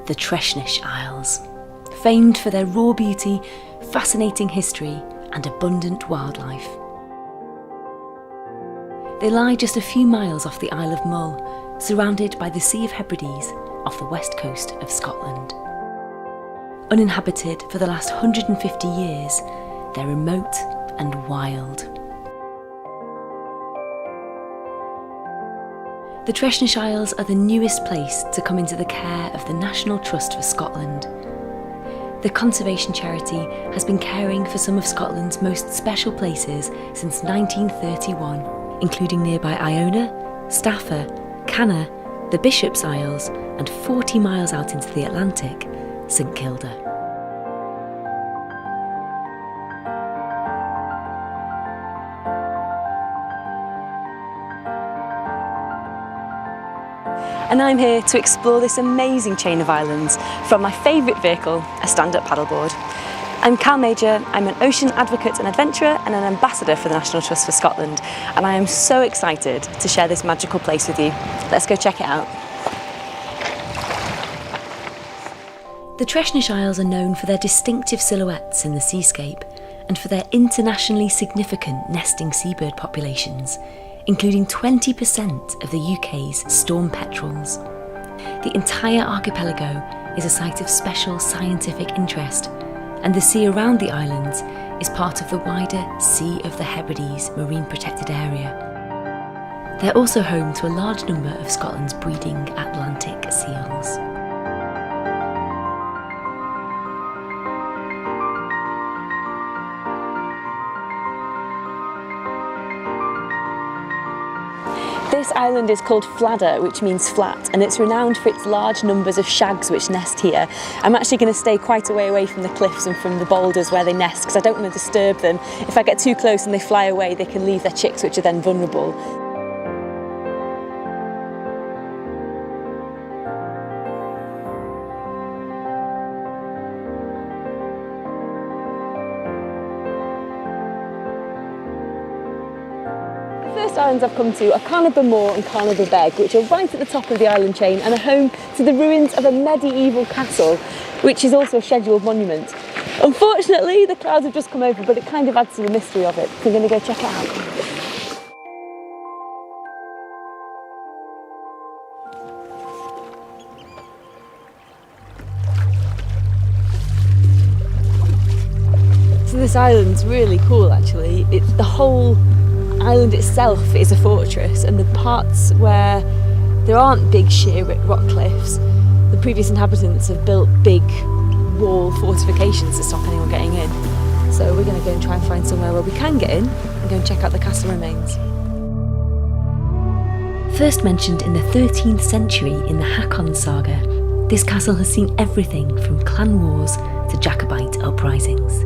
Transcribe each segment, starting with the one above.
the Treshnish Isles, famed for their raw beauty, fascinating history and abundant wildlife. They lie just a few miles off the Isle of Mull, surrounded by the Sea of Hebrides off the west coast of Scotland. Uninhabited for the last 150 years, they're remote and wild. The Treshnish Isles are the newest place to come into the care of the National Trust for Scotland. The conservation charity has been caring for some of Scotland's most special places since 1931, including nearby Iona, Stafford, Canna, the Bishop's Isles, and 40 miles out into the Atlantic, St Kilda. And I'm here to explore this amazing chain of islands from my favourite vehicle, a stand-up paddleboard. I'm Cal Major, I'm an ocean advocate and adventurer and an ambassador for the National Trust for Scotland, and I am so excited to share this magical place with you. Let's go check it out. The Treshnish Isles are known for their distinctive silhouettes in the seascape and for their internationally significant nesting seabird populations, including 20% of the UK's storm petrels. The entire archipelago is a site of special scientific interest, and the sea around the islands is part of the wider Sea of the Hebrides Marine Protected Area. They're also home to a large number of Scotland's breeding Atlantic seals. This island is called Fladder, which means flat, and it's renowned for its large numbers of shags which nest here. I'm actually going to stay quite a way away from the cliffs and from the boulders where they nest because I don't want to disturb them. If I get too close and they fly away, they can leave their chicks, which are then vulnerable. The first islands I've come to are Carnaby Moor and Carnaby Beg, which are right at the top of the island chain and are home to the ruins of a medieval castle, which is also a scheduled monument. Unfortunately, the clouds have just come over, but it kind of adds to the mystery of it. So I'm going to go check it out. So this island's really cool actually. It's the whole island itself is a fortress, and the parts where there aren't big sheer rock cliffs, the previous inhabitants have built big wall fortifications to stop anyone getting in. So we're going to go and try and find somewhere where we can get in and go and check out the castle remains. First mentioned in the 13th century in the Hakon saga, this castle has seen everything from clan wars to Jacobite uprisings.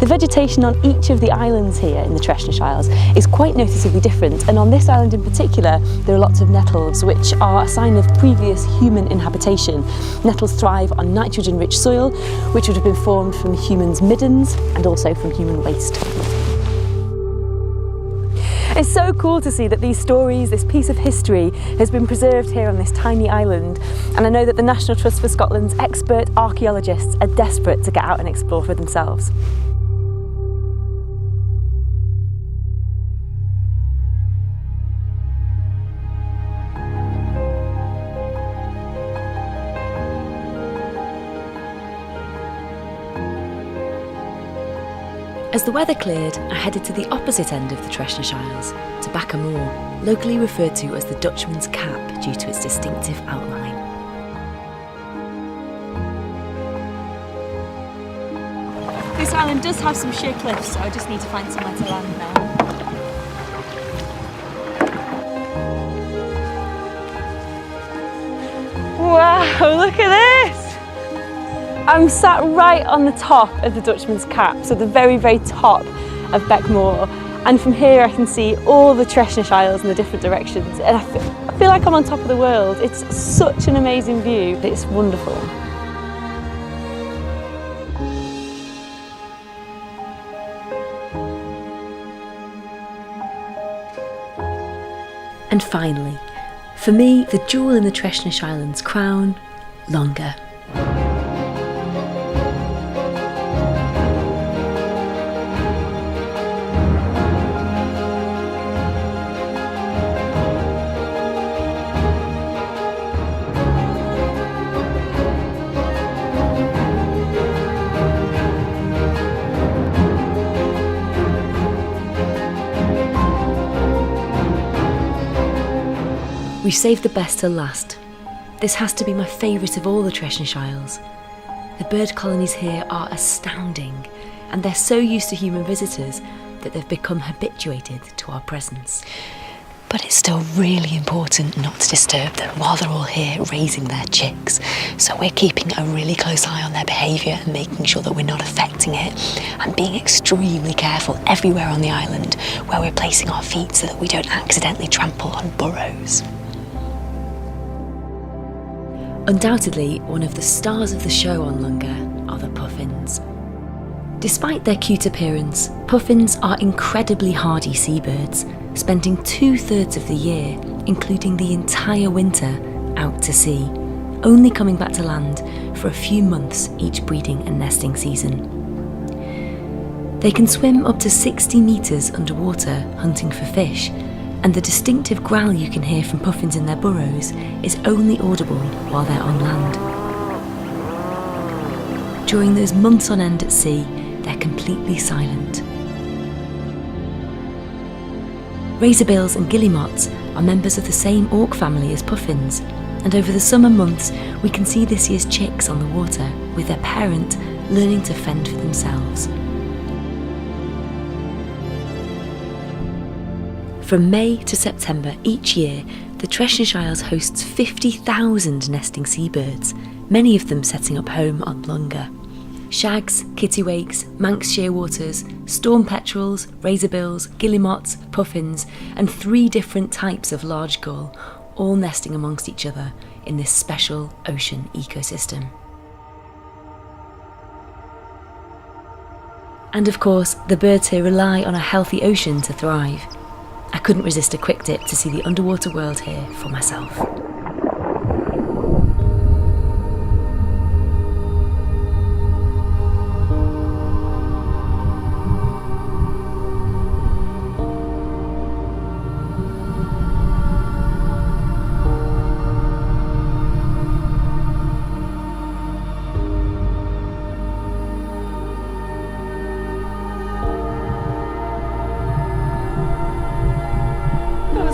The vegetation on each of the islands here in the Treshnish Isles is quite noticeably different, and on this island in particular there are lots of nettles, which are a sign of previous human inhabitation. Nettles thrive on nitrogen-rich soil, which would have been formed from humans' middens and also from human waste. It's so cool to see that these stories, this piece of history, has been preserved here on this tiny island, and I know that the National Trust for Scotland's expert archaeologists are desperate to get out and explore for themselves. As the weather cleared, I headed to the opposite end of the Treshnish Isles, to Backer Moor, locally referred to as the Dutchman's Cap due to its distinctive outline. This island does have some sheer cliffs, so I just need to find somewhere to land now. Wow, look at this! I'm sat right on the top of the Dutchman's Cap, so the very, very top of Beck Moor, and from here I can see all the Treshnish Isles in the different directions, and I feel like I'm on top of the world. It's such an amazing view, it's wonderful. And finally, For me, the jewel in the Treshnish Islands' crown, Lunga. We've saved the best till last. This has to be my favourite of all the Treshnish Isles. The bird colonies here are astounding, and they're so used to human visitors that they've become habituated to our presence. But it's still really important not to disturb them while they're all here raising their chicks. So we're keeping a really close eye on their behaviour and making sure that we're not affecting it, and being extremely careful everywhere on the island where we're placing our feet so that we don't accidentally trample on burrows. Undoubtedly, one of the stars of the show on Lunga are the puffins. Despite their cute appearance, puffins are incredibly hardy seabirds, spending 2/3 of the year, including the entire winter, out to sea, only coming back to land for a few months each breeding and nesting season. They can swim up to 60 metres underwater hunting for fish, and the distinctive growl you can hear from puffins in their burrows is only audible while they're on land. During those months on end at sea, they're completely silent. Razorbills and guillemots are members of the same auk family as puffins, and over the summer months we can see this year's chicks on the water with their parent learning to fend for themselves. From May to September each year, the Treshnish Isles hosts 50,000 nesting seabirds, many of them setting up home on Lunga. Shags, kittiwakes, Manx shearwaters, storm petrels, razorbills, guillemots, puffins, and 3 different types of large gull, all nesting amongst each other in this special ocean ecosystem. And of course, the birds here rely on a healthy ocean to thrive. I couldn't resist a quick dip to see the underwater world here for myself.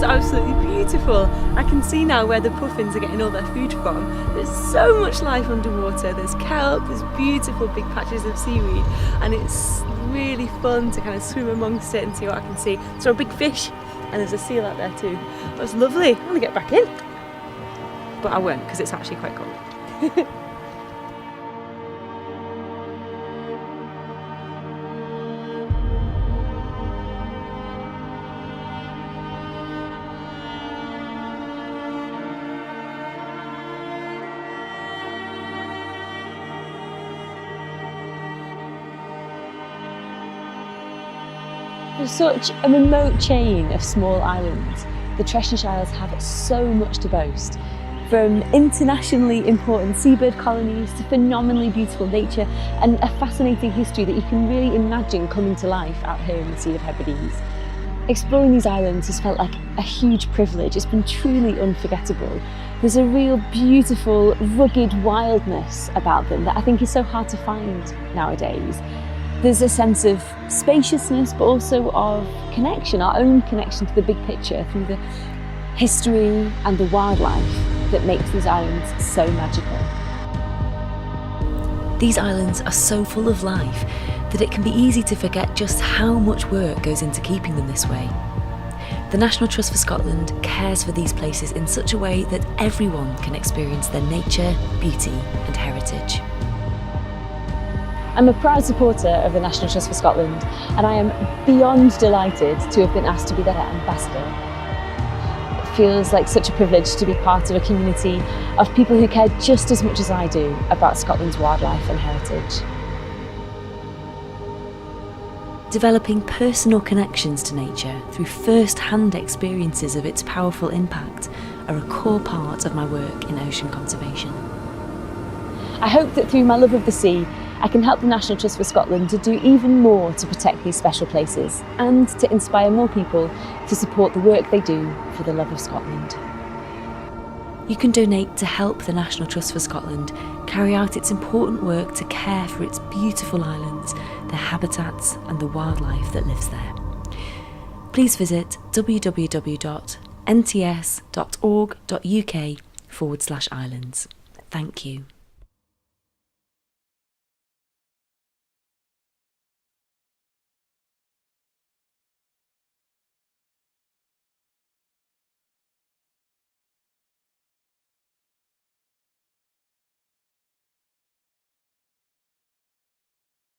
Absolutely beautiful. I can see now where the puffins are getting all their food from. There's so much life underwater. There's kelp, there's beautiful big patches of seaweed, and it's really fun to kind of swim amongst it and see what I can see. So a big fish, and there's a seal out there too. That's lovely. I want to get back in, but I won't because it's actually quite cold. For such a remote chain of small islands, the Treshnish Isles have so much to boast. From internationally important seabird colonies to phenomenally beautiful nature and a fascinating history that you can really imagine coming to life out here in the Sea of Hebrides. Exploring these islands has felt like a huge privilege. It's been truly unforgettable. There's a real beautiful, rugged wildness about them that I think is so hard to find nowadays. There's a sense of spaciousness, but also of connection, our own connection to the big picture through the history and the wildlife that makes these islands so magical. These islands are so full of life that it can be easy to forget just how much work goes into keeping them this way. The National Trust for Scotland cares for these places in such a way that everyone can experience their nature, beauty and heritage. I'm a proud supporter of the National Trust for Scotland, and I am beyond delighted to have been asked to be their ambassador. It feels like such a privilege to be part of a community of people who care just as much as I do about Scotland's wildlife and heritage. Developing personal connections to nature through first-hand experiences of its powerful impact are a core part of my work in ocean conservation. I hope that through my love of the sea, I can help the National Trust for Scotland to do even more to protect these special places and to inspire more people to support the work they do for the love of Scotland. You can donate to help the National Trust for Scotland carry out its important work to care for its beautiful islands, their habitats and the wildlife that lives there. Please visit www.nts.org.uk/islands. Thank you.